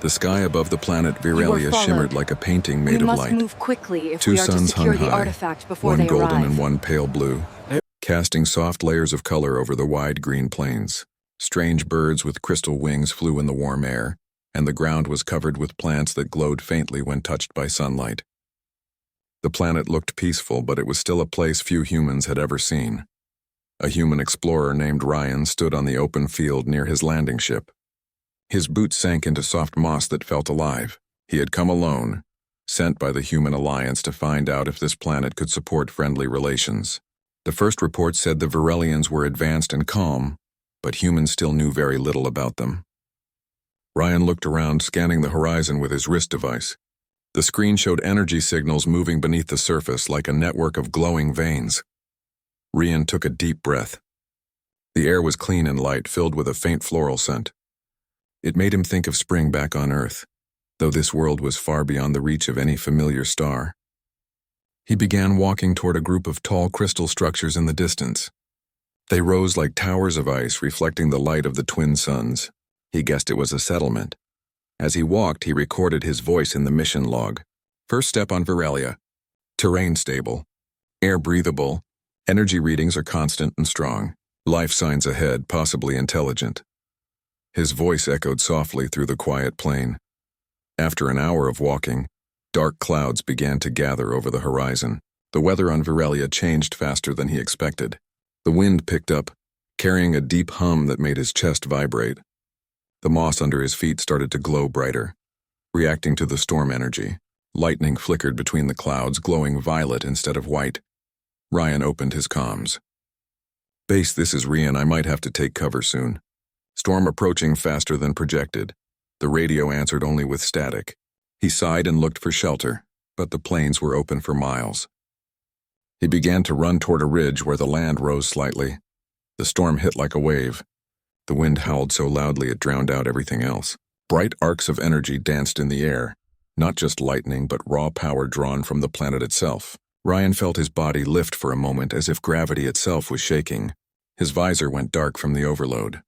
The sky above the planet Viralia shimmered like a painting made of light. We must move quickly if Two we are to suns secure hung the high, artifact before one they golden arrive. and one pale blue, casting soft layers of color over the wide green plains. Strange birds with crystal wings flew in the warm air, and the ground was covered with plants that glowed faintly when touched by sunlight. The planet looked peaceful, but it was still a place few humans had ever seen. A human explorer named Ryan stood on the open field near his landing ship. His boots sank into soft moss that felt alive. He had come alone, sent by the Human Alliance to find out if this planet could support friendly relations. The first report said the Virelians were advanced and calm, but humans still knew very little about them. Ryan looked around, scanning the horizon with his wrist device. The screen showed energy signals moving beneath the surface like a network of glowing veins. Ryan took a deep breath. The air was clean and light, filled with a faint floral scent. It made him think of spring back on Earth, though this world was far beyond the reach of any familiar star. He began walking toward a group of tall crystal structures in the distance. They rose like towers of ice, reflecting the light of the twin suns. He guessed it was a settlement. As he walked, he recorded his voice in the mission log. First step on Viralia. Terrain stable. Air breathable. Energy readings are constant and strong. Life signs ahead, possibly intelligent. His voice echoed softly through the quiet plain. After an hour of walking, dark clouds began to gather over the horizon. The weather on Viralia changed faster than he expected. The wind picked up, carrying a deep hum that made his chest vibrate. The moss under his feet started to glow brighter, reacting to the storm energy. Lightning flickered between the clouds, glowing violet instead of white. Ryan opened his comms. "Base, this is Ryan. I might have to take cover soon. Storm approaching faster than projected." The radio answered only with static. He sighed and looked for shelter, but the plains were open for miles. He began to run toward a ridge where the land rose slightly. The storm hit like a wave. The wind howled so loudly it drowned out everything else. Bright arcs of energy danced in the air, not just lightning but raw power drawn from the planet itself. Ryan felt his body lift for a moment as if gravity itself was shaking. His visor went dark from the overload.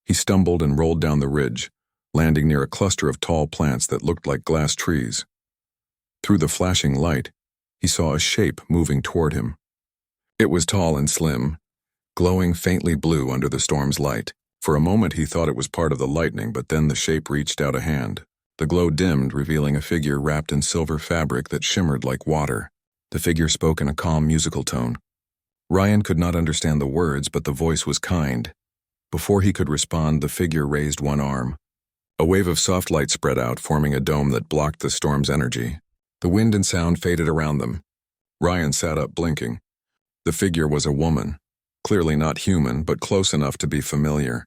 He stumbled and rolled down the ridge, landing near a cluster of tall plants that looked like glass trees. Through the flashing light, he saw a shape moving toward him. It was tall and slim, glowing faintly blue under the storm's light. For a moment he thought it was part of the lightning, but then the shape reached out a hand. The glow dimmed, revealing a figure wrapped in silver fabric that shimmered like water. The figure spoke in a calm musical tone. Ryan could not understand the words, but the voice was kind. Before he could respond, the figure raised one arm. A wave of soft light spread out, forming a dome that blocked the storm's energy. The wind and sound faded around them. Ryan sat up, blinking. The figure was a woman, clearly not human, but close enough to be familiar.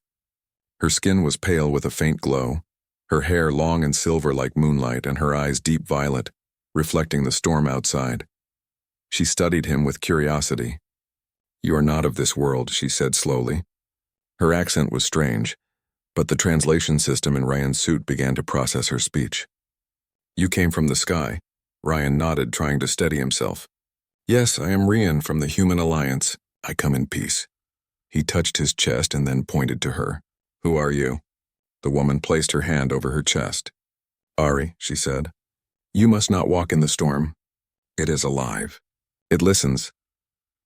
Her skin was pale with a faint glow, her hair long and silver like moonlight, and her eyes deep violet, reflecting the storm outside. She studied him with curiosity. "You are not of this world," she said slowly. Her accent was strange, but the translation system in Ryan's suit began to process her speech. "You came from the sky." Ryan nodded, trying to steady himself. "Yes, I am Ryan from the Human Alliance. I come in peace." He touched his chest and then pointed to her. "Who are you?" The woman placed her hand over her chest. "Ari," she said. "You must not walk in the storm. It is alive. It listens."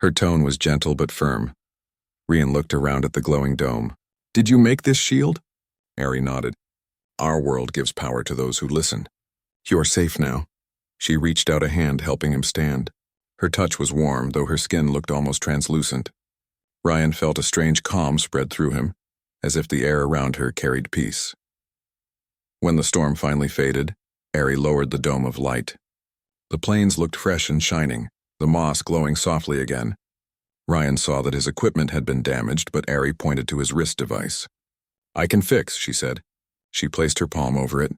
Her tone was gentle but firm. Ryan looked around at the glowing dome. "Did you make this shield?" Ari nodded. "Our world gives power to those who listen. You are safe now." She reached out a hand, helping him stand. Her touch was warm, though her skin looked almost translucent. Ryan felt a strange calm spread through him, as if the air around her carried peace. When the storm finally faded, Ari lowered the dome of light. The plains looked fresh and shining, the moss glowing softly again. Ryan saw that his equipment had been damaged, but Ari pointed to his wrist device. "I can fix," she said. She placed her palm over it,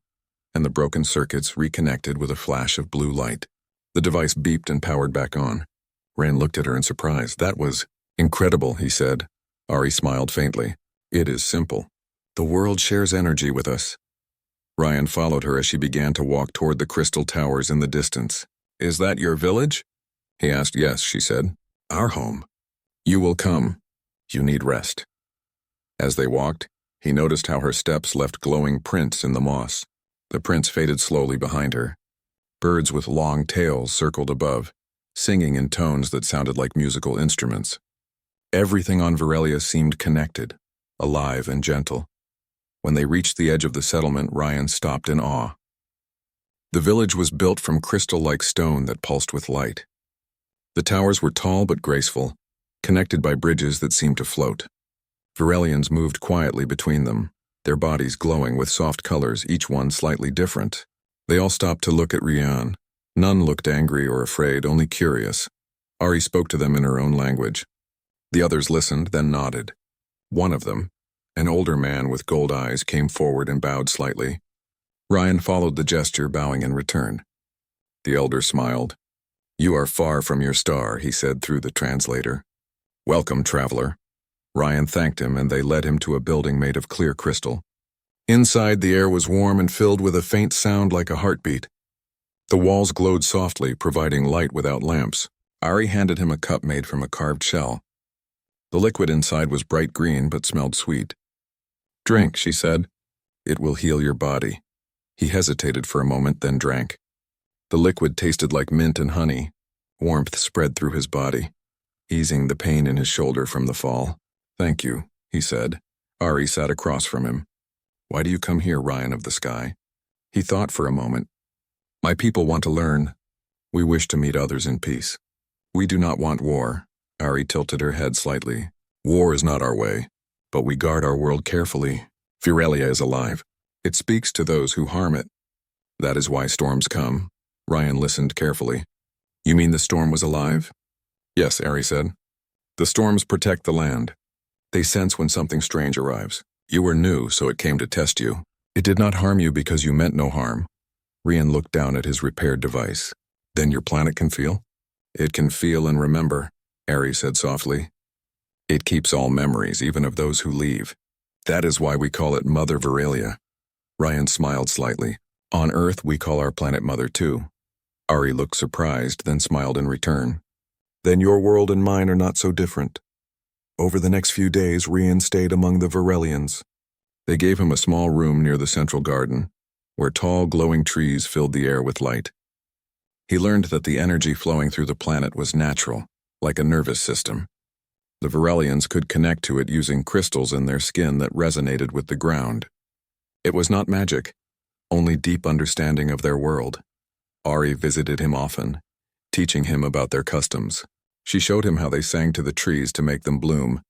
and the broken circuits reconnected with a flash of blue light. The device beeped and powered back on. Ryan looked at her in surprise. "That was incredible," he said. Ari smiled faintly. "It is simple. The world shares energy with us." Ryan followed her as she began to walk toward the crystal towers in the distance. "Is that your village?" He asked. "Yes," she said. "Our home." "You will come. You need rest." As they walked, he noticed how her steps left glowing prints in the moss. The prince faded slowly behind her. Birds with long tails circled above, singing in tones that sounded like musical instruments. Everything on Varelia seemed connected, alive and gentle. When they reached the edge of the settlement, Ryan stopped in awe. The village was built from crystal-like stone that pulsed with light. The towers were tall but graceful, connected by bridges that seemed to float. Varelians moved quietly between them, their bodies glowing with soft colors, each one slightly different. They all stopped to look at Ryan. None looked angry or afraid, only curious. Ari spoke to them in her own language. The others listened, then nodded. One of them, an older man with gold eyes, came forward and bowed slightly. Ryan followed the gesture, bowing in return. The elder smiled. "You are far from your star," he said through the translator. "Welcome, traveler." Ryan thanked him, and they led him to a building made of clear crystal. Inside, the air was warm and filled with a faint sound like a heartbeat. The walls glowed softly, providing light without lamps. Ari handed him a cup made from a carved shell. The liquid inside was bright green but smelled sweet. "Drink," she said. "It will heal your body." He hesitated for a moment, then drank. The liquid tasted like mint and honey. Warmth spread through his body, easing the pain in his shoulder from the fall. "Thank you," he said. Ari sat across from him. "Why do you come here, Ryan of the Sky?" He thought for a moment. "My people want to learn. We wish to meet others in peace. We do not want war." Ari tilted her head slightly. "War is not our way, but we guard our world carefully. Varelia is alive. It speaks to those who harm it. That is why storms come." Ryan listened carefully. "You mean the storm was alive?" "Yes," Ari said. "The storms protect the land. They sense when something strange arrives. You were new, so it came to test you. It did not harm you because you meant no harm." Ryan looked down at his repaired device. "Then your planet can feel?" "It can feel and remember," Ari said softly. "It keeps all memories, even of those who leave. That is why we call it Mother Varelia." Ryan smiled slightly. "On Earth, we call our planet Mother too." Ari looked surprised, then smiled in return. "Then your world and mine are not so different." Over the next few days, Ryan stayed among the Varelians. They gave him a small room near the central garden, where tall, glowing trees filled the air with light. He learned that the energy flowing through the planet was natural, like a nervous system. The Varelians could connect to it using crystals in their skin that resonated with the ground. It was not magic, only deep understanding of their world. Ari visited him often, teaching him about their customs. She showed him how they sang to the trees to make them bloom,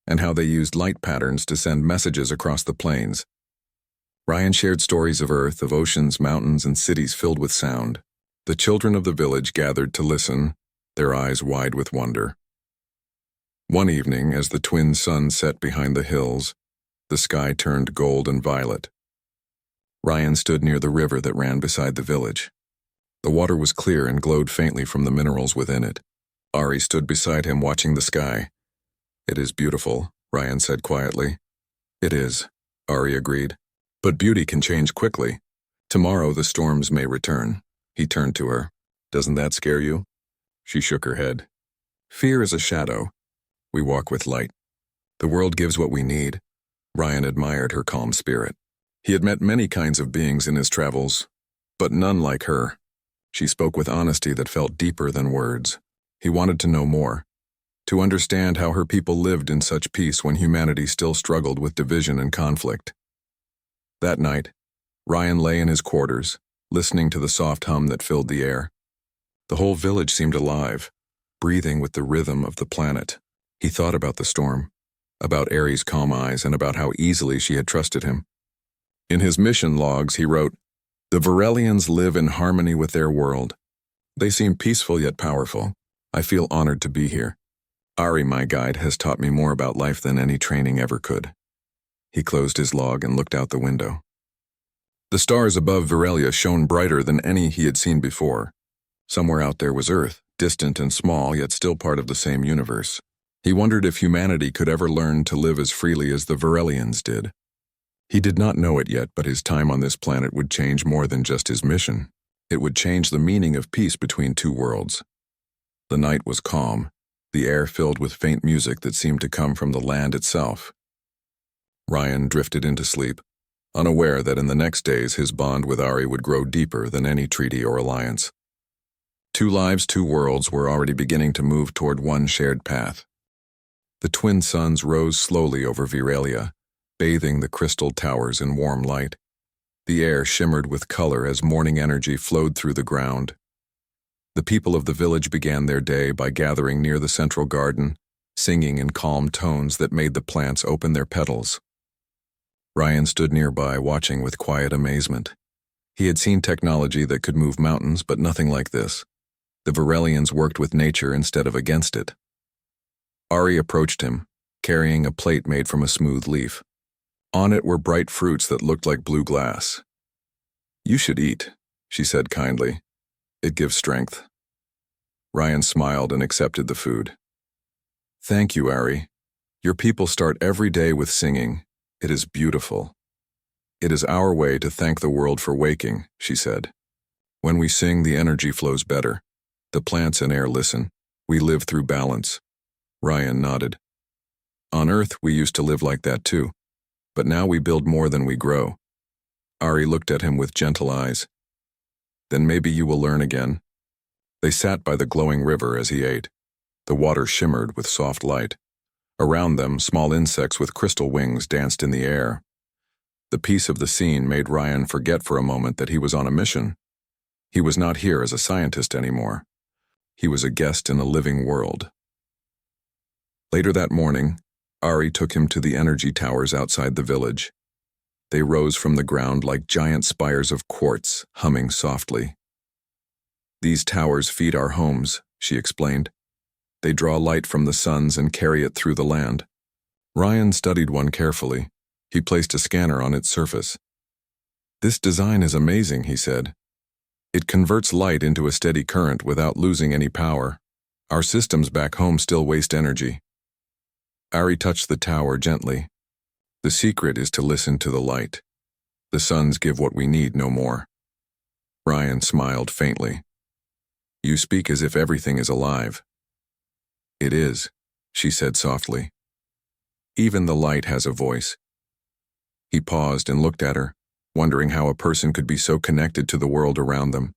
and how they used light patterns to send messages across the plains. Ryan shared stories of Earth, of oceans, mountains, and cities filled with sound. The children of the village gathered to listen, their eyes wide with wonder. One evening, as the twin suns set behind the hills, the sky turned gold and violet. Ryan stood near the river that ran beside the village. The water was clear and glowed faintly from the minerals within it. Ari stood beside him watching the sky. "It is beautiful," Ryan said quietly. "It is," Ari agreed. "But beauty can change quickly. Tomorrow the storms may return." He turned to her. "Doesn't that scare you?" She shook her head. "Fear is a shadow. We walk with light. The world gives what we need." Ryan admired her calm spirit. He had met many kinds of beings in his travels, but none like her. She spoke with honesty that felt deeper than words. He wanted to know more, to understand how her people lived in such peace when humanity still struggled with division and conflict. That night, Ryan lay in his quarters, listening to the soft hum that filled the air. The whole village seemed alive, breathing with the rhythm of the planet. He thought about the storm, about Aries' calm eyes, and about how easily she had trusted him. In his mission logs, he wrote, "The Varelians live in harmony with their world. They seem peaceful yet powerful. I feel honored to be here. Ari, my guide, has taught me more about life than any training ever could." He closed his log and looked out the window. The stars above Varelia shone brighter than any he had seen before. Somewhere out there was Earth, distant and small, yet still part of the same universe. He wondered if humanity could ever learn to live as freely as the Varelians did. He did not know it yet, but his time on this planet would change more than just his mission. It would change the meaning of peace between two worlds. The night was calm, the air filled with faint music that seemed to come from the land itself. Ryan drifted into sleep, unaware that in the next days his bond with Ari would grow deeper than any treaty or alliance. Two lives, two worlds were already beginning to move toward one shared path. The twin suns rose slowly over Viralia, bathing the crystal towers in warm light. The air shimmered with color as morning energy flowed through the ground. The people of the village began their day by gathering near the central garden, singing in calm tones that made the plants open their petals. Ryan stood nearby, watching with quiet amazement. He had seen technology that could move mountains, but nothing like this. The Virelians worked with nature instead of against it. Ari approached him, carrying a plate made from a smooth leaf. On it were bright fruits that looked like blue glass. "You should eat," she said kindly. "It gives strength." Ryan smiled and accepted the food. "Thank you, Ari. Your people start every day with singing. It is beautiful." "It is our way to thank the world for waking," she said. "When we sing, the energy flows better. The plants and air listen. We live through balance." Ryan nodded. "On Earth, we used to live like that too. But now we build more than we grow." Ari looked at him with gentle eyes. "Then maybe you will learn again." They sat by the glowing river as he ate. The water shimmered with soft light. Around them, small insects with crystal wings danced in the air. The peace of the scene made Ryan forget for a moment that he was on a mission. He was not here as a scientist anymore. He was a guest in a living world. Later that morning, Ari took him to the energy towers outside the village. They rose from the ground like giant spires of quartz, humming softly. "These towers feed our homes," she explained. "They draw light from the suns and carry it through the land." Ryan studied one carefully. He placed a scanner on its surface. "This design is amazing," he said. "It converts light into a steady current without losing any power. Our systems back home still waste energy." Ari touched the tower gently. "The secret is to listen to the light. The suns give what we need, no more." Ryan smiled faintly. "You speak as if everything is alive." "It is," she said softly. "Even the light has a voice." He paused and looked at her, wondering how a person could be so connected to the world around them.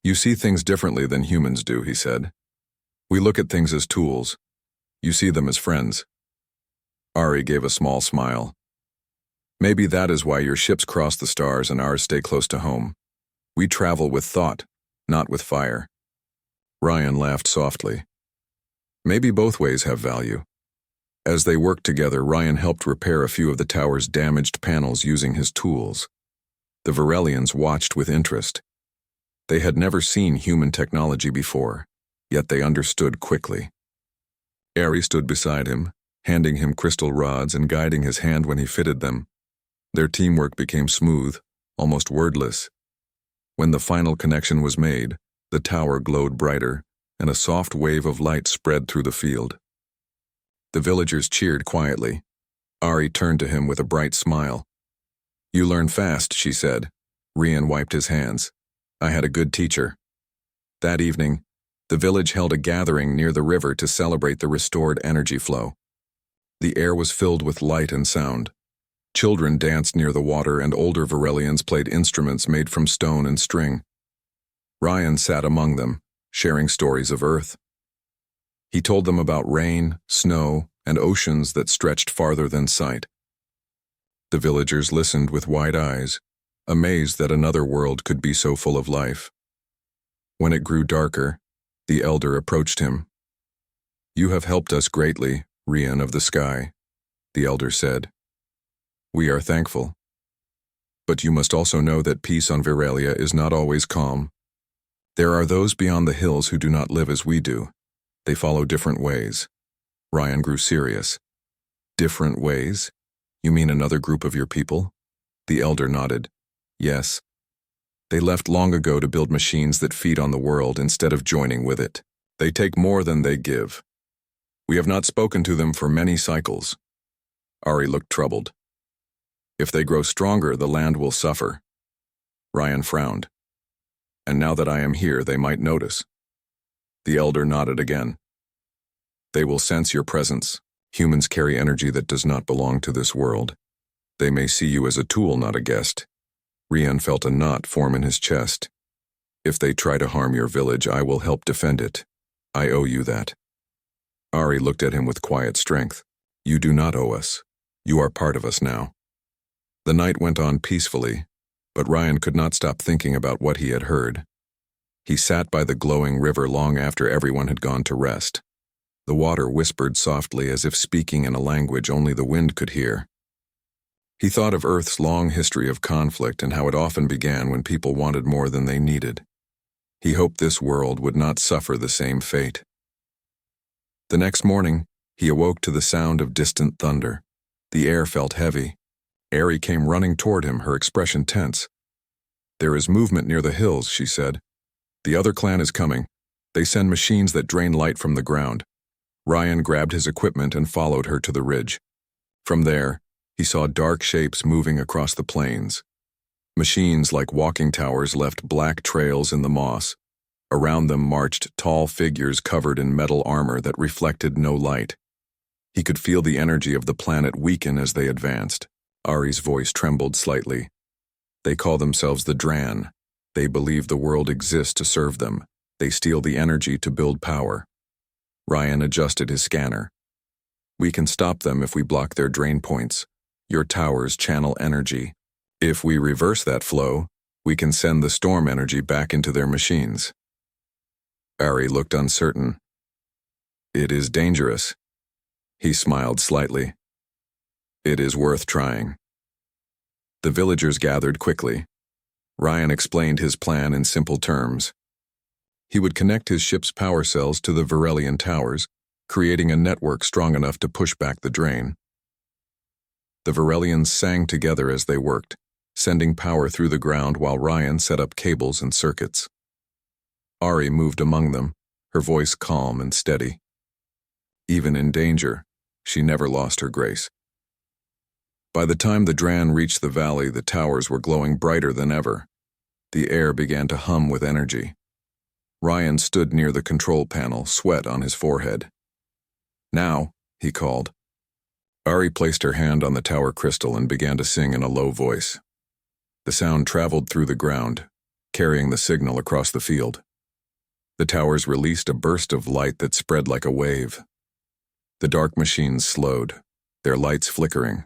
"You see things differently than humans do," he said. "We look at things as tools. You see them as friends." Ari gave a small smile. "Maybe that is why your ships cross the stars and ours stay close to home. We travel with thought, not with fire." Ryan laughed softly. "Maybe both ways have value." As they worked together, Ryan helped repair a few of the tower's damaged panels using his tools. The Virelians watched with interest. They had never seen human technology before, yet they understood quickly. Ari stood beside him, handing him crystal rods and guiding his hand when he fitted them. Their teamwork became smooth, almost wordless. When the final connection was made, the tower glowed brighter, and a soft wave of light spread through the field. The villagers cheered quietly. Ari turned to him with a bright smile. "You learn fast," she said. Ryan wiped his hands. "I had a good teacher." That evening, the village held a gathering near the river to celebrate the restored energy flow. The air was filled with light and sound. Children danced near the water and older Virelians played instruments made from stone and string. Ryan sat among them, sharing stories of Earth. He told them about rain, snow, and oceans that stretched farther than sight. The villagers listened with wide eyes, amazed that another world could be so full of life. When it grew darker, the elder approached him. "You have helped us greatly, Rian of the sky," the elder said. "We are thankful. But you must also know that peace on Viralia is not always calm. There are those beyond the hills who do not live as we do. They follow different ways." Ryan grew serious. "Different ways? You mean another group of your people?" The elder nodded. "Yes. They left long ago to build machines that feed on the world instead of joining with it. They take more than they give. We have not spoken to them for many cycles." Ari looked troubled. "If they grow stronger, the land will suffer." Ryan frowned. "And now that I am here, they might notice." The elder nodded again. "They will sense your presence. Humans carry energy that does not belong to this world. They may see you as a tool, not a guest. Rian felt a knot form in his chest. If they try to harm your village, I will help defend it. I owe you that. Ari looked at him with quiet strength. You do not owe us. You are part of us now. The night went on peacefully, but Ryan could not stop thinking about what he had heard. He sat by the glowing river long after everyone had gone to rest. The water whispered softly as if speaking in a language only the wind could hear. He thought of Earth's long history of conflict and how it often began when people wanted more than they needed. He hoped this world would not suffer the same fate. The next morning, he awoke to the sound of distant thunder. The air felt heavy. Ari came running toward him, her expression tense. There is movement near the hills, she said. The other clan is coming. They send machines that drain light from the ground. Ryan grabbed his equipment and followed her to the ridge. From there, he saw dark shapes moving across the plains. Machines like walking towers left black trails in the moss. Around them marched tall figures covered in metal armor that reflected no light. He could feel the energy of the planet weaken as they advanced. Ari's voice trembled slightly. They call themselves the Dran. They believe the world exists to serve them. They steal the energy to build power. Ryan adjusted his scanner. We can stop them if we block their drain points. Your towers channel energy. If we reverse that flow, we can send the storm energy back into their machines. Ari looked uncertain. It is dangerous. He smiled slightly. It is worth trying. The villagers gathered quickly. Ryan explained his plan in simple terms. He would connect his ship's power cells to the Varelian towers, creating a network strong enough to push back the drain. The Varelians sang together as they worked, sending power through the ground while Ryan set up cables and circuits. Ari moved among them, her voice calm and steady. Even in danger, she never lost her grace. By the time the Dran reached the valley, the towers were glowing brighter than ever. The air began to hum with energy. Ryan stood near the control panel, sweat on his forehead. Now, he called. Ari placed her hand on the tower crystal and began to sing in a low voice. The sound traveled through the ground, carrying the signal across the field. The towers released a burst of light that spread like a wave. The dark machines slowed, their lights flickering.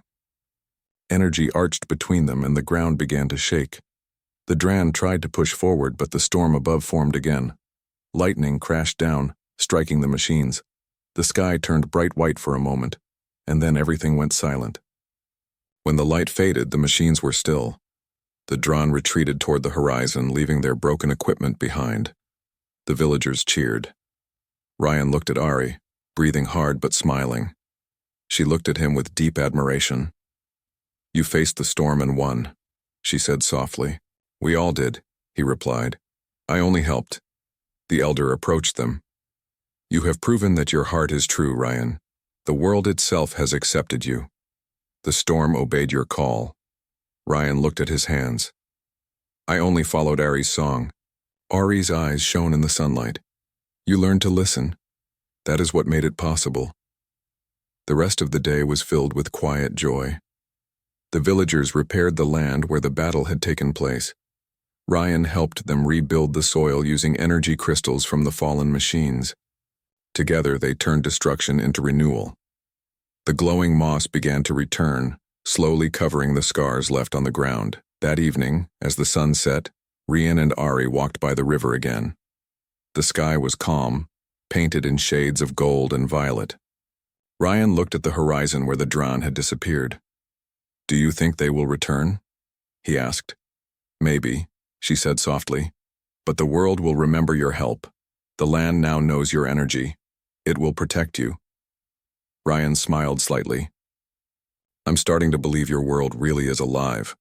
Energy arched between them and the ground began to shake. The Dran tried to push forward, but the storm above formed again. Lightning crashed down, striking the machines. The sky turned bright white for a moment, and then everything went silent. When the light faded, the machines were still. The Dran retreated toward the horizon, leaving their broken equipment behind. The villagers cheered. Ryan looked at Ari, breathing hard but smiling. She looked at him with deep admiration. You faced the storm and won, she said softly. We all did, he replied. I only helped. The elder approached them. You have proven that your heart is true, Ryan. The world itself has accepted you. The storm obeyed your call. Ryan looked at his hands. I only followed Ari's song. Ari's eyes shone in the sunlight. You learned to listen. That is what made it possible. The rest of the day was filled with quiet joy. The villagers repaired the land where the battle had taken place. Ryan helped them rebuild the soil using energy crystals from the fallen machines. Together they turned destruction into renewal. The glowing moss began to return, slowly covering the scars left on the ground. That evening, as the sun set, Rian and Ari walked by the river again. The sky was calm, painted in shades of gold and violet. Ryan looked at the horizon where the Dran had disappeared. Do you think they will return? He asked. Maybe, she said softly. But the world will remember your help. The land now knows your energy. It will protect you. Ryan smiled slightly. I'm starting to believe your world really is alive.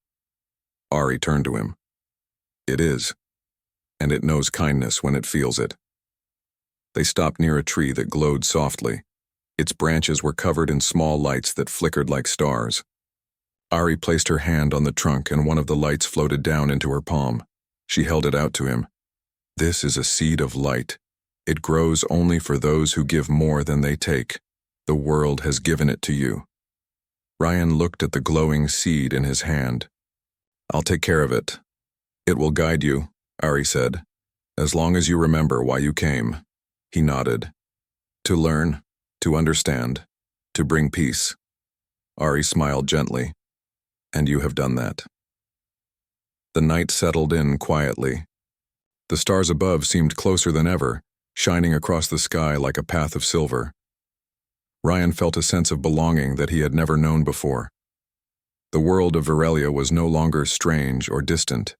Ari turned to him. It is. And it knows kindness when it feels it. They stopped near a tree that glowed softly. Its branches were covered in small lights that flickered like stars. Ari placed her hand on the trunk and one of the lights floated down into her palm. She held it out to him. This is a seed of light. It grows only for those who give more than they take. The world has given it to you. Ryan looked at the glowing seed in his hand. I'll take care of it. It will guide you, Ari said, as long as you remember why you came. He nodded. To learn, to understand, to bring peace. Ari smiled gently. And you have done that. The night settled in quietly. The stars above seemed closer than ever, shining across the sky like a path of silver. Ryan felt a sense of belonging that he had never known before. The world of Virelia was no longer strange or distant.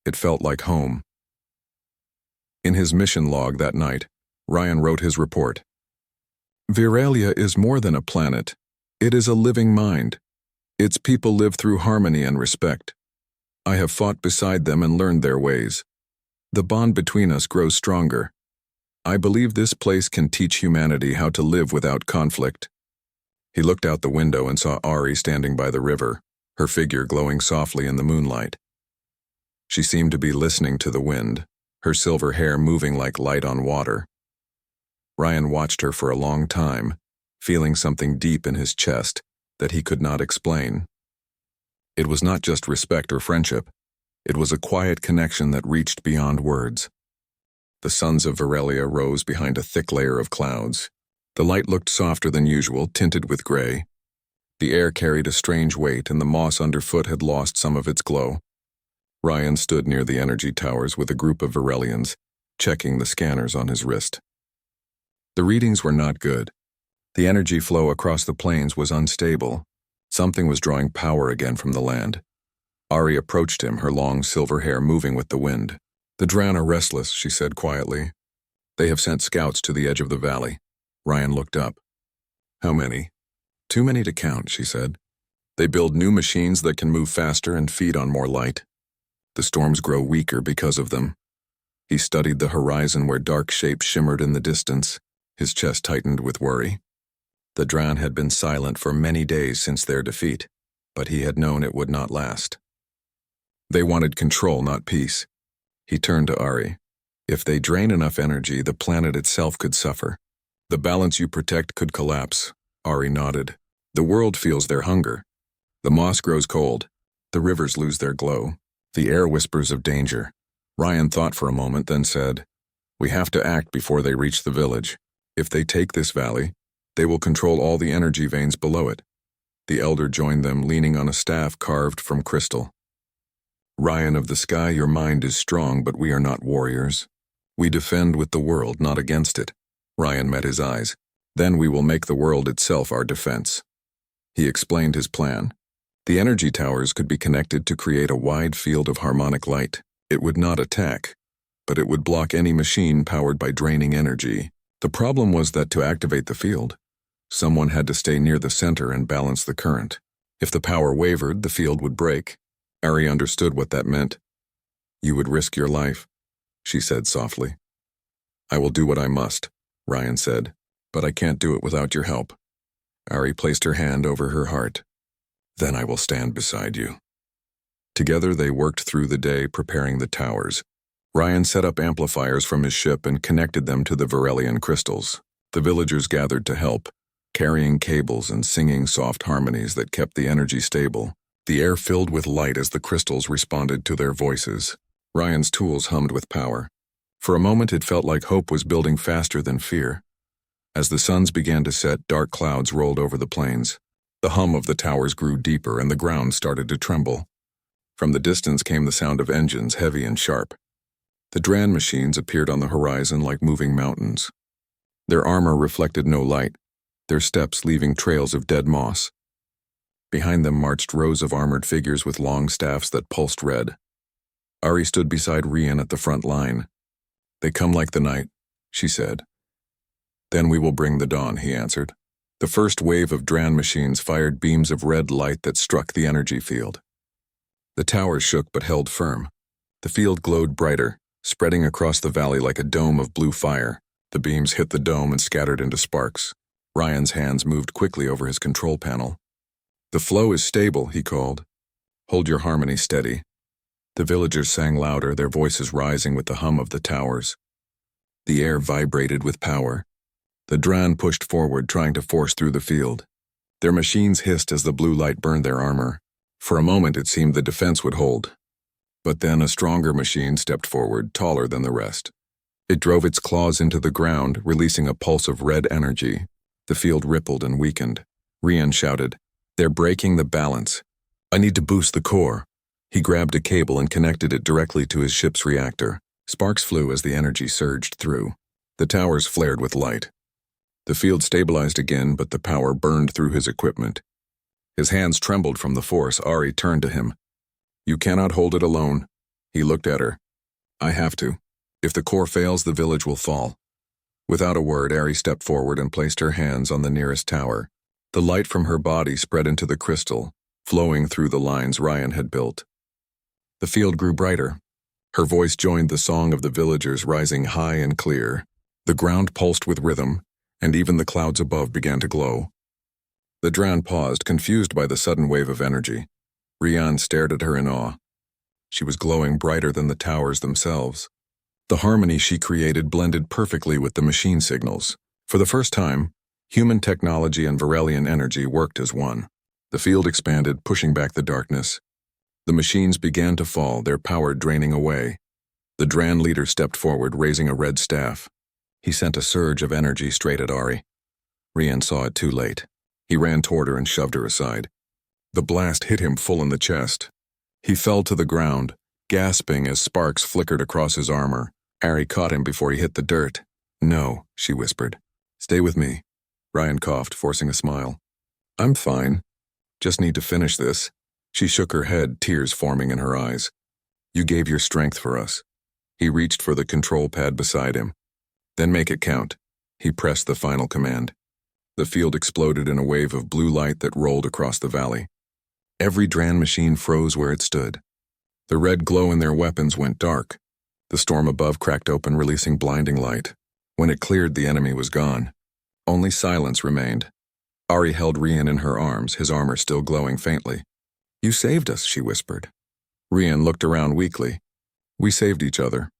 It felt like home. In his mission log that night, Ryan wrote his report. Virelia is more than a planet. It is a living mind. Its people live through harmony and respect. I have fought beside them and learned their ways. The bond between us grows stronger. I believe this place can teach humanity how to live without conflict. He looked out the window and saw Ari standing by the river, her figure glowing softly in the moonlight. She seemed to be listening to the wind, her silver hair moving like light on water. Ryan watched her for a long time, feeling something deep in his chest that he could not explain. It was not just respect or friendship. It was a quiet connection that reached beyond words. The suns of Virelia rose behind a thick layer of clouds. The light looked softer than usual, tinted with gray. The air carried a strange weight, and the moss underfoot had lost some of its glow. Ryan stood near the energy towers with a group of Virelians, checking the scanners on his wrist. The readings were not good. The energy flow across the plains was unstable. Something was drawing power again from the land. Ari approached him, her long silver hair moving with the wind. The Dran are restless, she said quietly. They have sent scouts to the edge of the valley. Ryan looked up. How many? Too many to count, she said. They build new machines that can move faster and feed on more light. The storms grow weaker because of them. He studied the horizon where dark shapes shimmered in the distance. His chest tightened with worry. The Dran had been silent for many days since their defeat, but he had known it would not last. They wanted control, not peace. He turned to Ari. If they drain enough energy, the planet itself could suffer. The balance you protect could collapse. Ari nodded. The world feels their hunger. The moss grows cold. The rivers lose their glow. The air whispers of danger. Ryan thought for a moment, then said, We have to act before they reach the village. If they take this valley, they will control all the energy veins below it. The elder joined them, leaning on a staff carved from crystal. Ryan of the sky, your mind is strong, but we are not warriors. We defend with the world, not against it. Ryan met his eyes. Then we will make the world itself our defense. He explained his plan. The energy towers could be connected to create a wide field of harmonic light. It would not attack, but it would block any machine powered by draining energy. The problem was that to activate the field, someone had to stay near the center and balance the current. If the power wavered, the field would break. Ari understood what that meant. You would risk your life, she said softly. I will do what I must, Ryan said, but I can't do it without your help. Ari placed her hand over her heart. Then I will stand beside you. Together they worked through the day preparing the towers. Ryan set up amplifiers from his ship and connected them to the Virelian crystals. The villagers gathered to help, carrying cables and singing soft harmonies that kept the energy stable. The air filled with light as the crystals responded to their voices. Ryan's tools hummed with power. For a moment it felt like hope was building faster than fear. As the suns began to set, dark clouds rolled over the plains. The hum of the towers grew deeper and the ground started to tremble. From the distance came the sound of engines, heavy and sharp. The Dran machines appeared on the horizon like moving mountains. Their armor reflected no light, their steps leaving trails of dead moss. Behind them marched rows of armored figures with long staffs that pulsed red. Ari stood beside Rian at the front line. They come like the night, she said. Then we will bring the dawn, he answered. The first wave of Dran machines fired beams of red light that struck the energy field. The towers shook but held firm. The field glowed brighter, spreading across the valley like a dome of blue fire. The beams hit the dome and scattered into sparks. Ryan's hands moved quickly over his control panel. The flow is stable, he called. Hold your harmony steady. The villagers sang louder, their voices rising with the hum of the towers. The air vibrated with power. The Dran pushed forward, trying to force through the field. Their machines hissed as the blue light burned their armor. For a moment it seemed the defense would hold. But then a stronger machine stepped forward, taller than the rest. It drove its claws into the ground, releasing a pulse of red energy. The field rippled and weakened. Rian shouted, "They're breaking the balance. I need to boost the core." He grabbed a cable and connected it directly to his ship's reactor. Sparks flew as the energy surged through. The towers flared with light. The field stabilized again, but the power burned through his equipment. His hands trembled from the force. Ari turned to him. "You cannot hold it alone." He looked at her. "I have to. If the core fails, the village will fall." Without a word, Ari stepped forward and placed her hands on the nearest tower. The light from her body spread into the crystal, flowing through the lines Rian had built. The field grew brighter. Her voice joined the song of the villagers, rising high and clear. The ground pulsed with rhythm, and even the clouds above began to glow. The Dran paused, confused by the sudden wave of energy. Rian stared at her in awe. She was glowing brighter than the towers themselves. The harmony she created blended perfectly with the machine signals. For the first time, human technology and Varelian energy worked as one. The field expanded, pushing back the darkness. The machines began to fall, their power draining away. The Dran leader stepped forward, raising a red staff. He sent a surge of energy straight at Ari. Rian saw it too late. He ran toward her and shoved her aside. The blast hit him full in the chest. He fell to the ground, gasping as sparks flickered across his armor. Ari caught him before he hit the dirt. "No," she whispered. "Stay with me." Rian coughed, forcing a smile. "I'm fine. Just need to finish this." She shook her head, tears forming in her eyes. "You gave your strength for us." He reached for the control pad beside him. "Then make it count." He pressed the final command. The field exploded in a wave of blue light that rolled across the valley. Every Dran machine froze where it stood. The red glow in their weapons went dark. The storm above cracked open, releasing blinding light. When it cleared, the enemy was gone. Only silence remained. Ari held Rian in her arms, his armor still glowing faintly. "You saved us," she whispered. Rian looked around weakly. "We saved each other."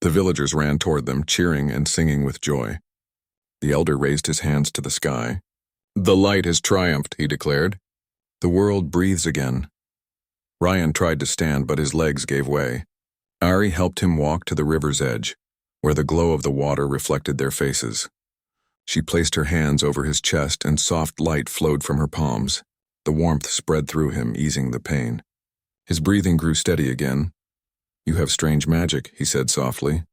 The villagers ran toward them, cheering and singing with joy. The elder raised his hands to the sky. "The light has triumphed," he declared. "The world breathes again." Rian tried to stand, but his legs gave way. Ari helped him walk to the river's edge, where the glow of the water reflected their faces. She placed her hands over his chest, and soft light flowed from her palms. The warmth spread through him, easing the pain. His breathing grew steady again. "You have strange magic," he said softly.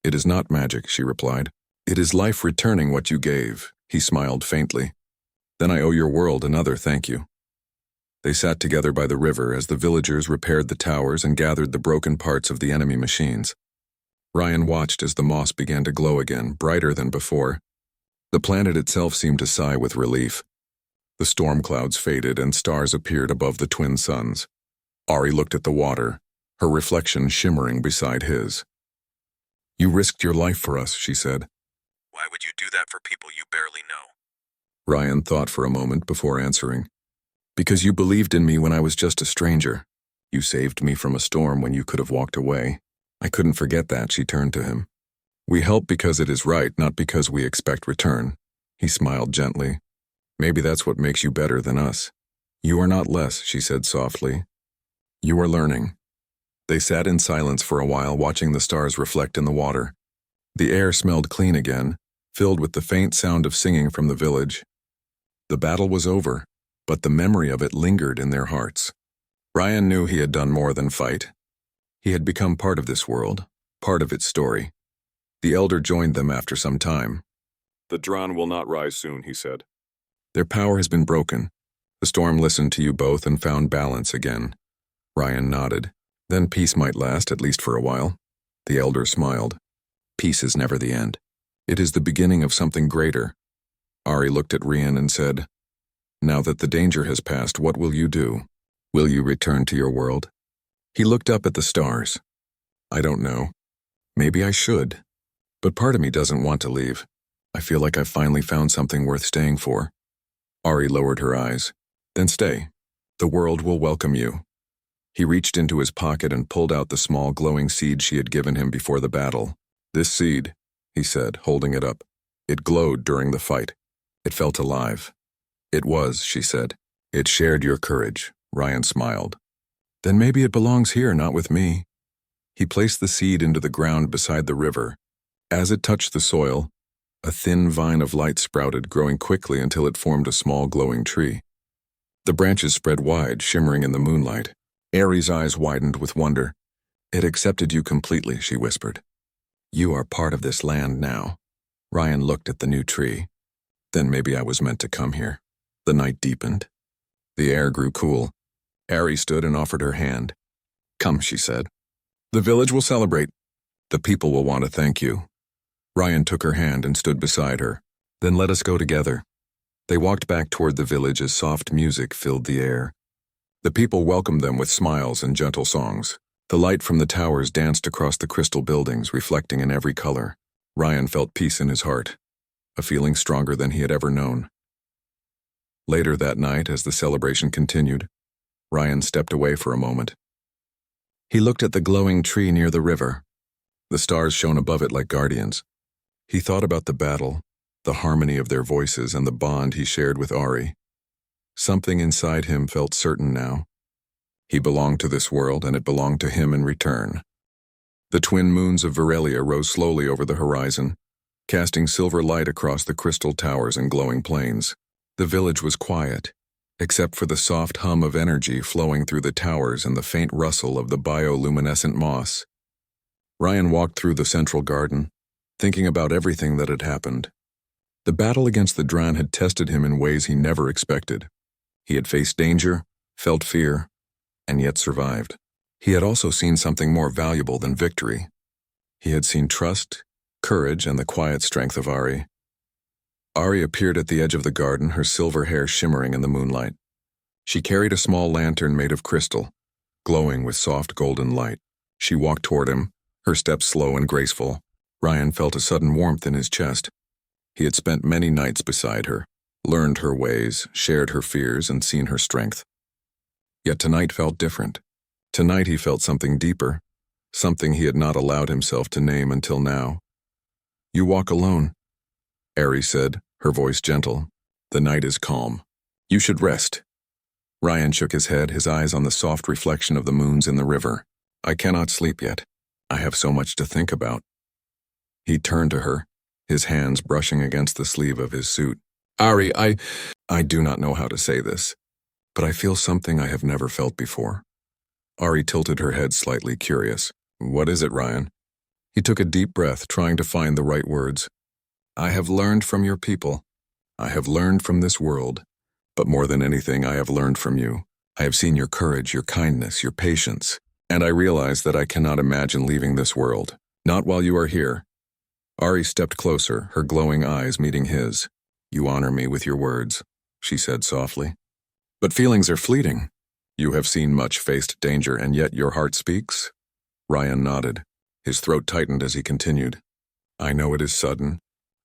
"It is not magic," she replied. "It is life returning what you gave." He smiled faintly. "Then I owe your world another thank you." They sat together by the river as the villagers repaired the towers and gathered the broken parts of the enemy machines. Rian watched as the moss began to glow again, brighter than before. The planet itself seemed to sigh with relief. The storm clouds faded and stars appeared above the twin suns. Ari looked at the water, her reflection shimmering beside his. "You risked your life for us," she said. "Why would you do that for people you barely know?" Rian thought for a moment before answering. "Because you believed in me when I was just a stranger. You saved me from a storm when you could have walked away. I couldn't forget that." She turned to him. "We help because it is right, not because we expect return." He smiled gently. "Maybe that's what makes you better than us." "You are not less," she said softly. "You are learning." They sat in silence for a while, watching the stars reflect in the water. The air smelled clean again, filled with the faint sound of singing from the village. The battle was over, but the memory of it lingered in their hearts. Rian knew he had done more than fight. He had become part of this world, part of its story. The elder joined them after some time. "The Dran will not rise soon," he said. "Their power has been broken. The storm listened to you both and found balance again." Rian nodded. "Then peace might last, at least for a while." The elder smiled. "Peace is never the end. It is the beginning of something greater." Ari looked at Rian and said, "Now that the danger has passed, what will you do? Will you return to your world?" He looked up at the stars. "I don't know. Maybe I should. But part of me doesn't want to leave. I feel like I've finally found something worth staying for." Ari lowered her eyes. "Then stay. The world will welcome you." He reached into his pocket and pulled out the small glowing seed she had given him before the battle. "This seed," he said, holding it up. It glowed during the fight. It felt alive. It was, she said. It shared your courage, Ryan smiled. Then maybe it belongs here, not with me. He placed the seed into the ground beside the river. As it touched the soil, a thin vine of light sprouted, growing quickly until it formed a small glowing tree. The branches spread wide, shimmering in the moonlight. Aries' eyes widened with wonder. It accepted you completely, she whispered. You are part of this land now. Ryan looked at the new tree. Then maybe I was meant to come here. The night deepened. The air grew cool. Aries stood and offered her hand. Come, she said. The village will celebrate. The people will want to thank you. Ryan took her hand and stood beside her. Then let us go together. They walked back toward the village as soft music filled the air. The people welcomed them with smiles and gentle songs. The light from the towers danced across the crystal buildings, reflecting in every color. Ryan felt peace in his heart, a feeling stronger than he had ever known. Later that night, as the celebration continued, Ryan stepped away for a moment. He looked at the glowing tree near the river. The stars shone above it like guardians. He thought about the battle, the harmony of their voices, and the bond he shared with Ari. Something inside him felt certain now. He belonged to this world, and it belonged to him in return. The twin moons of Virelia rose slowly over the horizon, casting silver light across the crystal towers and glowing plains. The village was quiet, except for the soft hum of energy flowing through the towers and the faint rustle of the bioluminescent moss. Ryan walked through the central garden, thinking about everything that had happened. The battle against the Dran had tested him in ways he never expected. He had faced danger, felt fear, and yet survived. He had also seen something more valuable than victory. He had seen trust, courage, and the quiet strength of Ari. Ari appeared at the edge of the garden, her silver hair shimmering in the moonlight. She carried a small lantern made of crystal, glowing with soft golden light. She walked toward him, her steps slow and graceful. Ryan felt a sudden warmth in his chest. He had spent many nights beside her, learned her ways, shared her fears, and seen her strength. Yet tonight felt different. Tonight he felt something deeper, something he had not allowed himself to name until now. You walk alone, Ari said, her voice gentle. The night is calm. You should rest. Ryan shook his head, his eyes on the soft reflection of the moons in the river. I cannot sleep yet. I have so much to think about. He turned to her, his hands brushing against the sleeve of his suit. Ari, I do not know how to say this, but I feel something I have never felt before. Ari tilted her head slightly, curious. What is it, Ryan? He took a deep breath, trying to find the right words. I have learned from your people. I have learned from this world. But more than anything, I have learned from you. I have seen your courage, your kindness, your patience, and I realize that I cannot imagine leaving this world. Not while you are here. Ari stepped closer, her glowing eyes meeting his. You honor me with your words, she said softly. But feelings are fleeting. You have seen much, faced danger, and yet your heart speaks? Ryan nodded. His throat tightened as he continued. I know it is sudden.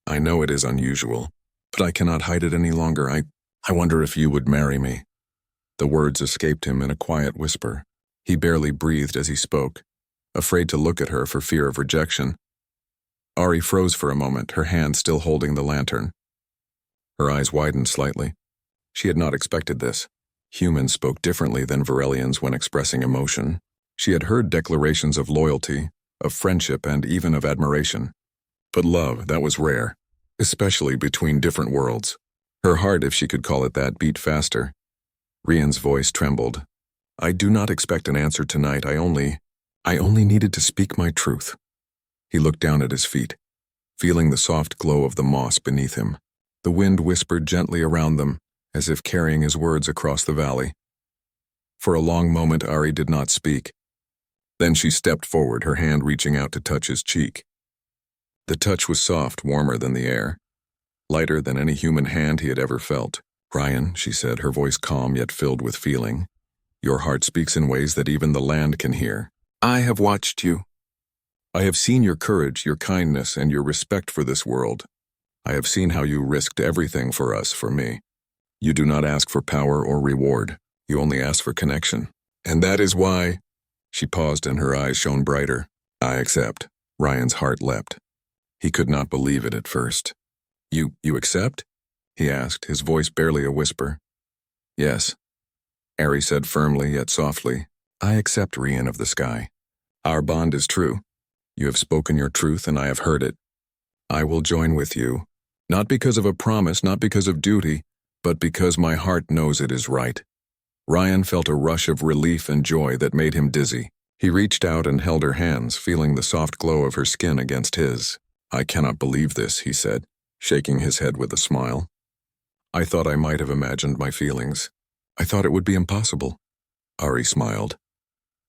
I know it is unusual. But I cannot hide it any longer. I wonder if you would marry me. The words escaped him in a quiet whisper. He barely breathed as he spoke, afraid to look at her for fear of rejection. Ari froze for a moment, her hand still holding the lantern. Her eyes widened slightly. She had not expected this. Humans spoke differently than Virelians when expressing emotion. She had heard declarations of loyalty, of friendship, and even of admiration. But love, that was rare, especially between different worlds. Her heart, if she could call it that, beat faster. Rian's voice trembled. I do not expect an answer tonight. I only needed to speak my truth. He looked down at his feet, feeling the soft glow of the moss beneath him. The wind whispered gently around them, as if carrying his words across the valley. For a long moment, Ari did not speak. Then she stepped forward, her hand reaching out to touch his cheek. The touch was soft, warmer than the air, lighter than any human hand he had ever felt. Ryan, she said, her voice calm yet filled with feeling. Your heart speaks in ways that even the land can hear. I have watched you. I have seen your courage, your kindness, and your respect for this world. I have seen how you risked everything for us, for me. You do not ask for power or reward. You only ask for connection. And that is why... She paused and her eyes shone brighter. I accept. Ryan's heart leapt. He could not believe it at first. You accept? he asked, his voice barely a whisper. Yes, Ari said firmly yet softly. I accept Rian of the sky. Our bond is true. You have spoken your truth and I have heard it. I will join with you, not because of a promise, not because of duty, but because my heart knows it is right. Ryan felt a rush of relief and joy that made him dizzy. He reached out and held her hands, feeling the soft glow of her skin against his. I cannot believe this, he said, shaking his head with a smile. I thought I might have imagined my feelings. I thought it would be impossible. Ari smiled,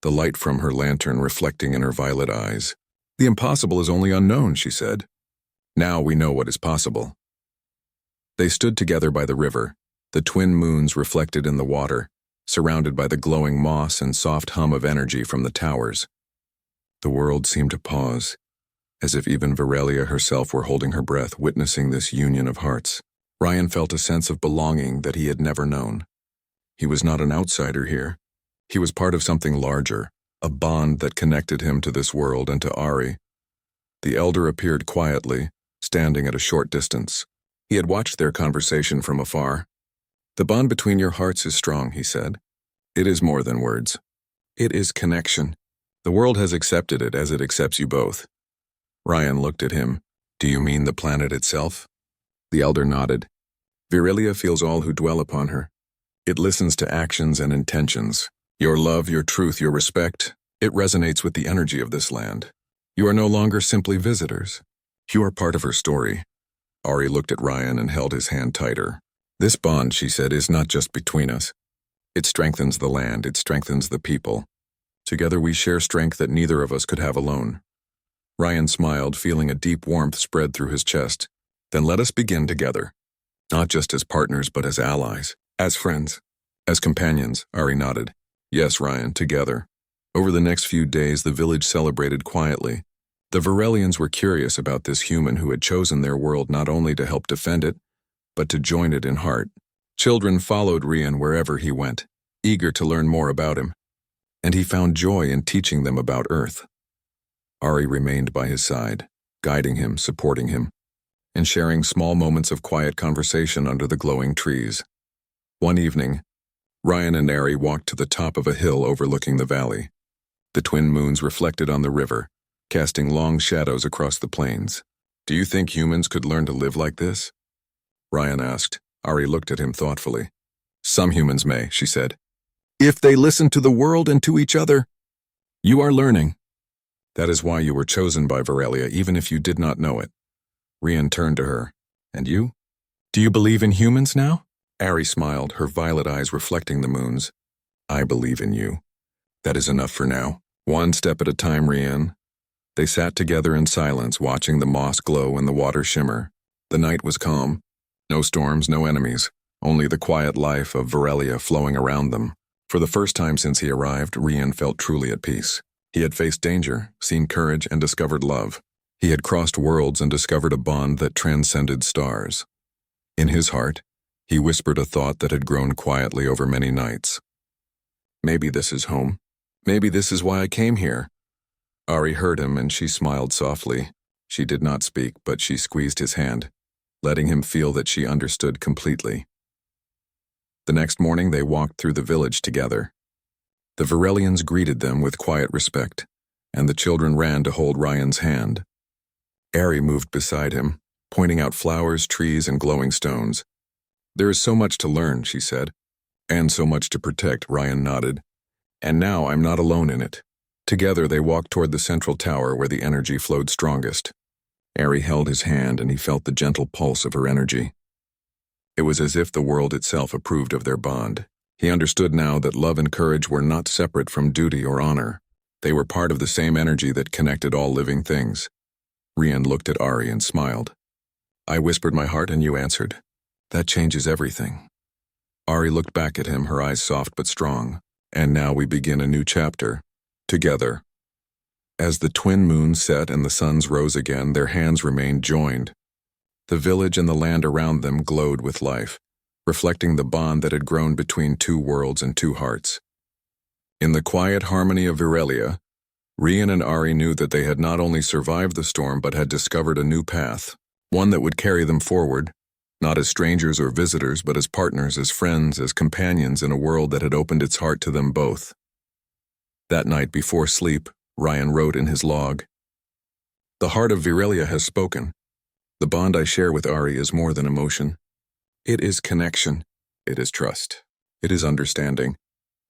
the light from her lantern reflecting in her violet eyes. The impossible is only unknown, she said. Now we know what is possible. They stood together by the river, the twin moons reflected in the water, surrounded by the glowing moss and soft hum of energy from the towers. The world seemed to pause, as if even Virelia herself were holding her breath, witnessing this union of hearts. Ryan felt a sense of belonging that he had never known. He was not an outsider here. He was part of something larger, a bond that connected him to this world and to Ari. The elder appeared quietly, standing at a short distance. He had watched their conversation from afar. The bond between your hearts is strong, he said. It is more than words. It is connection. The world has accepted it as it accepts you both. Ryan looked at him. Do you mean the planet itself? The elder nodded. Virelia feels all who dwell upon her. It listens to actions and intentions. Your love, your truth, your respect, it resonates with the energy of this land. You are no longer simply visitors. You are part of her story. Ari looked at Ryan and held his hand tighter. This bond, she said, is not just between us. It strengthens the land, it strengthens the people. Together we share strength that neither of us could have alone. Ryan smiled, feeling a deep warmth spread through his chest. Then let us begin together. Not just as partners, but as allies, as friends, as companions, Ari nodded. Yes, Ryan, together. Over the next few days, the village celebrated quietly. The Virelians were curious about this human who had chosen their world not only to help defend it, but to join it in heart. Children followed Rian wherever he went, eager to learn more about him. And he found joy in teaching them about Earth. Ari remained by his side, guiding him, supporting him, and sharing small moments of quiet conversation under the glowing trees. One evening, Ryan and Ari walked to the top of a hill overlooking the valley. The twin moons reflected on the river, casting long shadows across the plains. Do you think humans could learn to live like this? Ryan asked. Ari looked at him thoughtfully. Some humans may, she said. If they listen to the world and to each other. You are learning. That is why you were chosen by Virelia, even if you did not know it. Rian turned to her. And you? Do you believe in humans now? Ari smiled, her violet eyes reflecting the moons. I believe in you. That is enough for now. One step at a time, Rian. They sat together in silence, watching the moss glow and the water shimmer. The night was calm. No storms, no enemies. Only the quiet life of Virelia flowing around them. For the first time since he arrived, Rian felt truly at peace. He had faced danger, seen courage, and discovered love. He had crossed worlds and discovered a bond that transcended stars. In his heart, he whispered a thought that had grown quietly over many nights. Maybe this is home. Maybe this is why I came here. Ari heard him and she smiled softly. She did not speak, but she squeezed his hand, letting him feel that she understood completely. The next morning they walked through the village together. The Virelians greeted them with quiet respect, and the children ran to hold Ryan's hand. Ari moved beside him, pointing out flowers, trees, and glowing stones. There is so much to learn, she said. And so much to protect, Ryan nodded. And now I'm not alone in it. Together they walked toward the central tower where the energy flowed strongest. Ari held his hand and he felt the gentle pulse of her energy. It was as if the world itself approved of their bond. He understood now that love and courage were not separate from duty or honor. They were part of the same energy that connected all living things. Rian looked at Ari and smiled. I whispered my heart and you answered. That changes everything. Ari looked back at him, her eyes soft but strong. And now we begin a new chapter. Together. As the twin moons set and the suns rose again, their hands remained joined. The village and the land around them glowed with life, reflecting the bond that had grown between two worlds and two hearts. In the quiet harmony of Virelia, Rian and Ari knew that they had not only survived the storm but had discovered a new path, one that would carry them forward, not as strangers or visitors, but as partners, as friends, as companions in a world that had opened its heart to them both. That night before sleep, Ryan wrote in his log, "The heart of Virelia has spoken. The bond I share with Ari is more than emotion. It is connection. It is trust. It is understanding.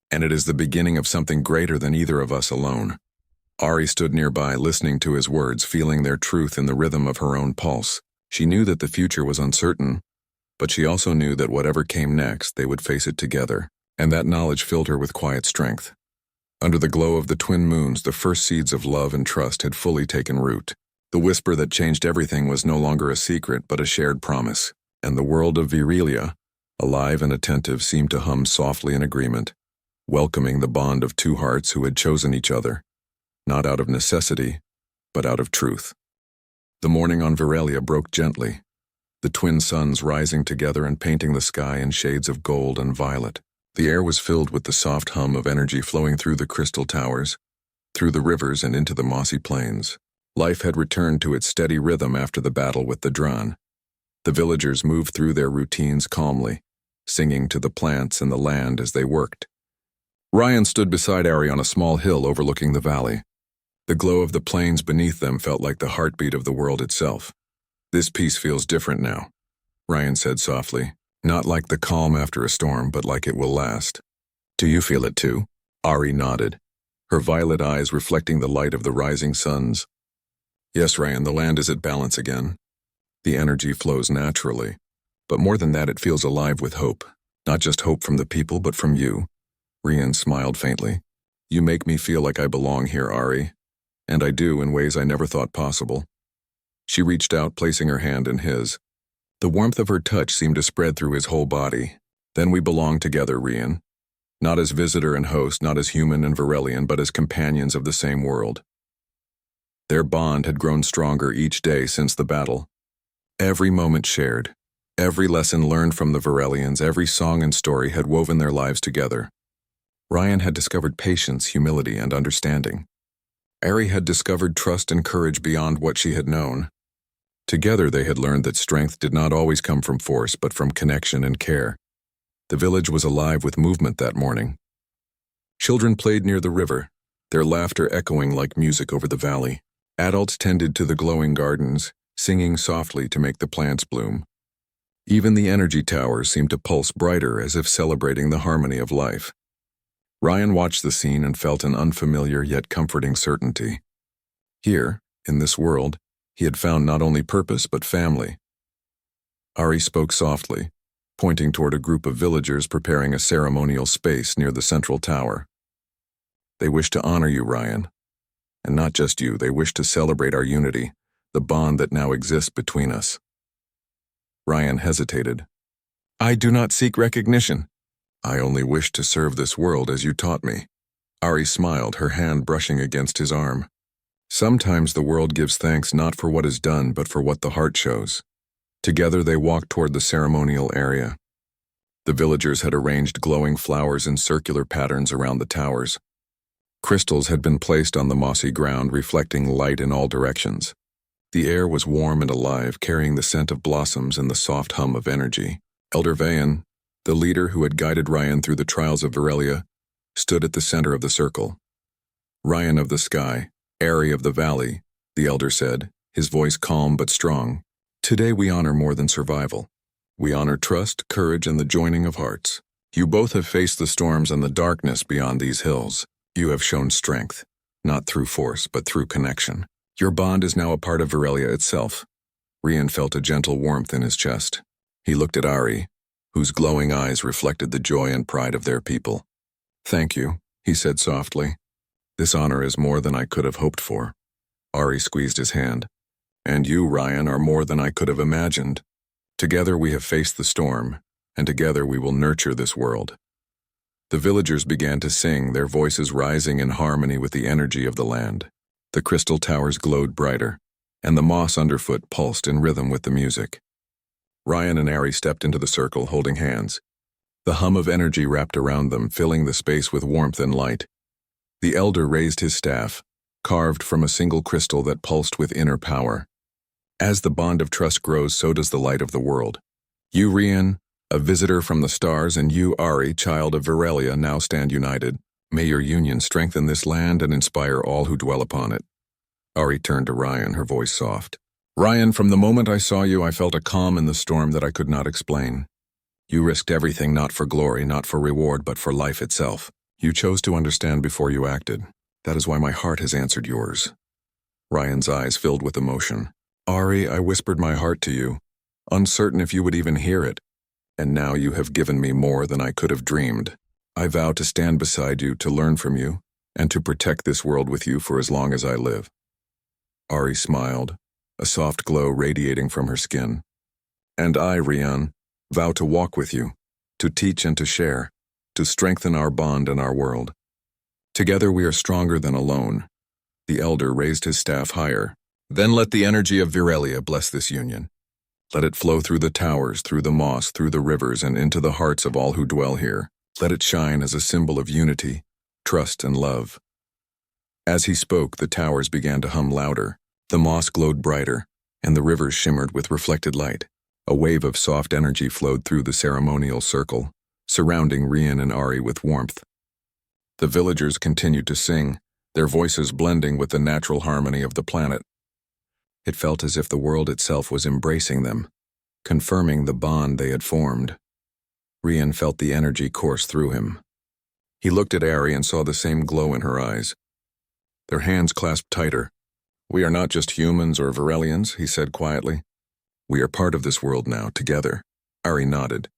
And it is the beginning of something greater than either of us alone." Ari stood nearby, listening to his words, feeling their truth in the rhythm of her own pulse. She knew that the future was uncertain, but she also knew that whatever came next, they would face it together, and that knowledge filled her with quiet strength. Under the glow of the twin moons, the first seeds of love and trust had fully taken root. The whisper that changed everything was no longer a secret, but a shared promise, and the world of Virelia, alive and attentive, seemed to hum softly in agreement, welcoming the bond of two hearts who had chosen each other, not out of necessity, but out of truth. The morning on Virelia broke gently, the twin suns rising together and painting the sky in shades of gold and violet. The air was filled with the soft hum of energy flowing through the crystal towers, through the rivers and into the mossy plains. Life had returned to its steady rhythm after the battle with the Dran. The villagers moved through their routines calmly, singing to the plants and the land as they worked. Ryan stood beside Ari on a small hill overlooking the valley. The glow of the plains beneath them felt like the heartbeat of the world itself. "This peace feels different now," Ryan said softly. "Not like the calm after a storm, but like it will last." "Do you feel it too?" Ari nodded, her violet eyes reflecting the light of the rising suns. "Yes, Ryan, the land is at balance again. The energy flows naturally, but more than that, it feels alive with hope. Not just hope from the people, but from you." Ryan smiled faintly. "You make me feel like I belong here, Ari, and I do in ways I never thought possible." She reached out, placing her hand in his. The warmth of her touch seemed to spread through his whole body. "Then we belong together, Ryan. Not as visitor and host, not as human and Virelian, but as companions of the same world." Their bond had grown stronger each day since the battle. Every moment shared, every lesson learned from the Virelians, every song and story had woven their lives together. Ryan had discovered patience, humility, and understanding. Ari had discovered trust and courage beyond what she had known. Together they had learned that strength did not always come from force, but from connection and care. The village was alive with movement that morning. Children played near the river, their laughter echoing like music over the valley. Adults tended to the glowing gardens, singing softly to make the plants bloom. Even the energy towers seemed to pulse brighter, as if celebrating the harmony of life. Ryan watched the scene and felt an unfamiliar yet comforting certainty. Here, in this world, he had found not only purpose but family. Ari spoke softly, pointing toward a group of villagers preparing a ceremonial space near the central tower. "They wish to honor you, Ryan. And not just you, they wish to celebrate our unity, the bond that now exists between us." Ryan hesitated. "I do not seek recognition. I only wish to serve this world as you taught me." Ari smiled, her hand brushing against his arm. "Sometimes the world gives thanks not for what is done, but for what the heart shows." Together they walked toward the ceremonial area. The villagers had arranged glowing flowers in circular patterns around the towers. Crystals had been placed on the mossy ground, reflecting light in all directions. The air was warm and alive, carrying the scent of blossoms and the soft hum of energy. Elder Vayan, the leader who had guided Ryan through the trials of Virelia, stood at the center of the circle. "Ryan of the sky, Ari of the valley," the elder said, his voice calm but strong. "Today we honor more than survival. We honor trust, courage, and the joining of hearts. You both have faced the storms and the darkness beyond these hills. You have shown strength, not through force, but through connection. Your bond is now a part of Virelia itself." Ryan felt a gentle warmth in his chest. He looked at Ari, whose glowing eyes reflected the joy and pride of their people. "Thank you," he said softly. "This honor is more than I could have hoped for." Ari squeezed his hand. "And you, Ryan, are more than I could have imagined. Together we have faced the storm, and together we will nurture this world." The villagers began to sing, their voices rising in harmony with the energy of the land. The crystal towers glowed brighter, and the moss underfoot pulsed in rhythm with the music. Ryan and Ari stepped into the circle, holding hands. The hum of energy wrapped around them, filling the space with warmth and light. The elder raised his staff, carved from a single crystal that pulsed with inner power. As the bond of trust grows, so does the light of the world. You, Rian, a visitor from the stars, and you, Ari, child of Virelia, now stand united. May your union strengthen this land and inspire all who dwell upon it." Ari turned to Ryan, her voice soft. "Ryan, from the moment I saw you, I felt a calm in the storm that I could not explain. You risked everything, not for glory, not for reward, but for life itself. You chose to understand before you acted. That is why my heart has answered yours." Ryan's eyes filled with emotion. "Ari, I whispered my heart to you, uncertain if you would even hear it, and now you have given me more than I could have dreamed. I vow to stand beside you, to learn from you, and to protect this world with you for as long as I live." Ari smiled, a soft glow radiating from her skin. "And I, Rian, vow to walk with you, to teach and to share, to strengthen our bond and our world. Together we are stronger than alone." The elder raised his staff higher. "Then let the energy of Virelia bless this union. Let it flow through the towers, through the moss, through the rivers, and into the hearts of all who dwell here. Let it shine as a symbol of unity, trust, and love." As he spoke, the towers began to hum louder, the moss glowed brighter, and the rivers shimmered with reflected light. A wave of soft energy flowed through the ceremonial circle, surrounding Rian and Ari with warmth. The villagers continued to sing, their voices blending with the natural harmony of the planet. It felt as if the world itself was embracing them, confirming the bond they had formed. Rian felt the energy course through him. He looked at Ari and saw the same glow in her eyes. Their hands clasped tighter. "We are not just humans or Virelians," he said quietly. "We are part of this world now, together." Ari nodded.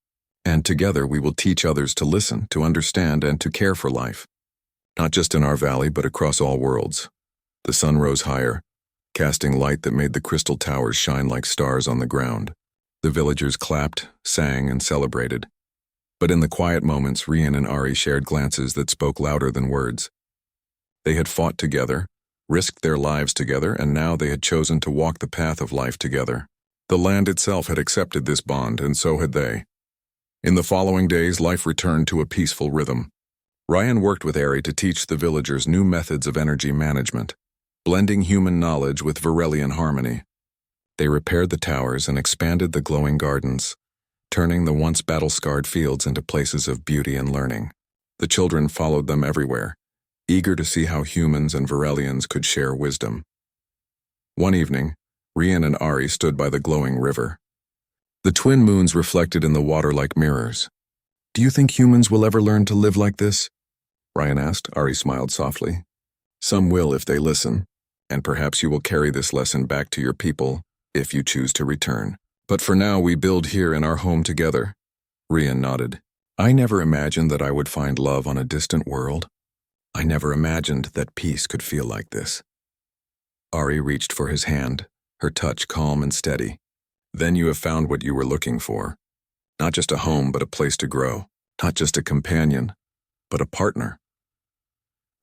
"And together we will teach others to listen, to understand, and to care for life. Not just in our valley, but across all worlds." The sun rose higher, casting light that made the crystal towers shine like stars on the ground. The villagers clapped, sang, and celebrated. But in the quiet moments, Rian and Ari shared glances that spoke louder than words. They had fought together, risked their lives together, and now they had chosen to walk the path of life together. The land itself had accepted this bond, and so had they. In the following days, life returned to a peaceful rhythm. Ryan worked with Ari to teach the villagers new methods of energy management, blending human knowledge with Virelian harmony. They repaired the towers and expanded the glowing gardens, turning the once battle-scarred fields into places of beauty and learning. The children followed them everywhere, eager to see how humans and Virelians could share wisdom. One evening, Rian and Ari stood by the glowing river. The twin moons reflected in the water like mirrors. "Do you think humans will ever learn to live like this?" Ryan asked. Ari smiled softly. "Some will if they listen, and perhaps you will carry this lesson back to your people if you choose to return. But for now, we build here in our home together." Rian nodded. "I never imagined that I would find love on a distant world. I never imagined that peace could feel like this." Ari reached for his hand, her touch calm and steady. "Then you have found what you were looking for. Not just a home, but a place to grow. Not just a companion, but a partner."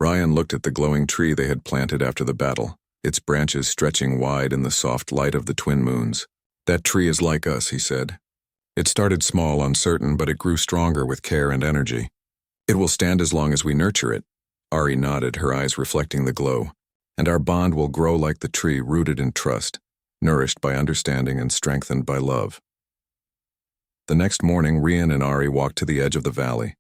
Ryan looked at the glowing tree they had planted after the battle, its branches stretching wide in the soft light of the twin moons. "That tree is like us," he said. "It started small, uncertain, but it grew stronger with care and energy. It will stand as long as we nurture it." Ari nodded, her eyes reflecting the glow. "And our bond will grow like the tree, rooted in trust, nourished by understanding and strengthened by love." The next morning, Rian and Ari walked to the edge of the valley.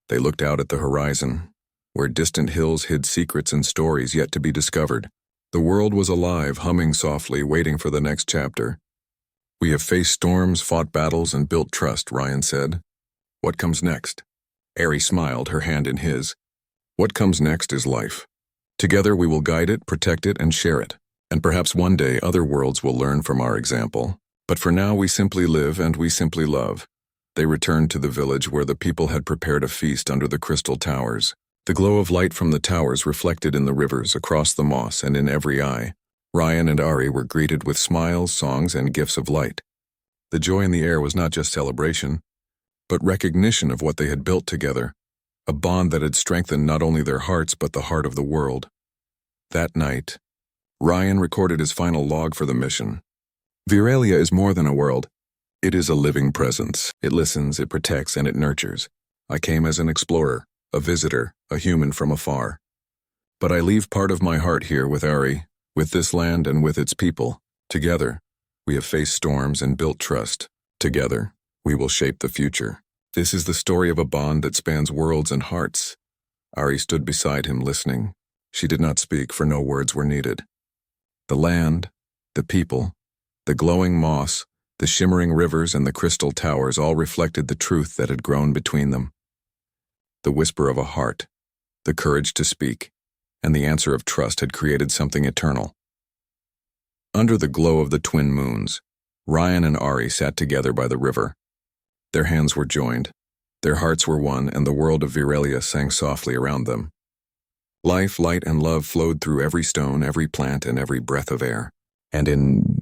They looked out at the horizon, where distant hills hid secrets and stories yet to be discovered. The world was alive, humming softly, waiting for the next chapter. "We have faced storms, fought battles, and built trust," Ryan said. "What comes next?" Ari smiled, her hand in his. "What comes next is life. Together we will guide it, protect it, and share it. And perhaps one day other worlds will learn from our example. But for now we simply live and we simply love." They returned to the village where the people had prepared a feast under the crystal towers. The glow of light from the towers reflected in the rivers, across the moss, and in every eye. Ryan and Ari were greeted with smiles, songs, and gifts of light. The joy in the air was not just celebration, but recognition of what they had built together, a bond that had strengthened not only their hearts but the heart of the world. That night, Ryan recorded his final log for the mission. "Virelia is more than a world. It is a living presence. It listens, it protects, and it nurtures. I came as an explorer, a visitor, a human from afar. But I leave part of my heart here with Ari, with this land and with its people. Together, we have faced storms and built trust. Together, We will shape the future. This is the story of a bond that spans worlds and hearts. Ari stood beside him, listening. She did not speak, for no words were needed. The land, the people, the glowing moss, the shimmering rivers, and the crystal towers all reflected the truth that had grown between them. The whisper of a heart, the courage to speak, and the answer of trust had created something eternal. Under the glow of the twin moons, Ryan and Ari sat together by the river. Their hands were joined, their hearts were one, and the world of Virelia sang softly around them. Life, light, and love flowed through every stone, every plant, and every breath of air. And in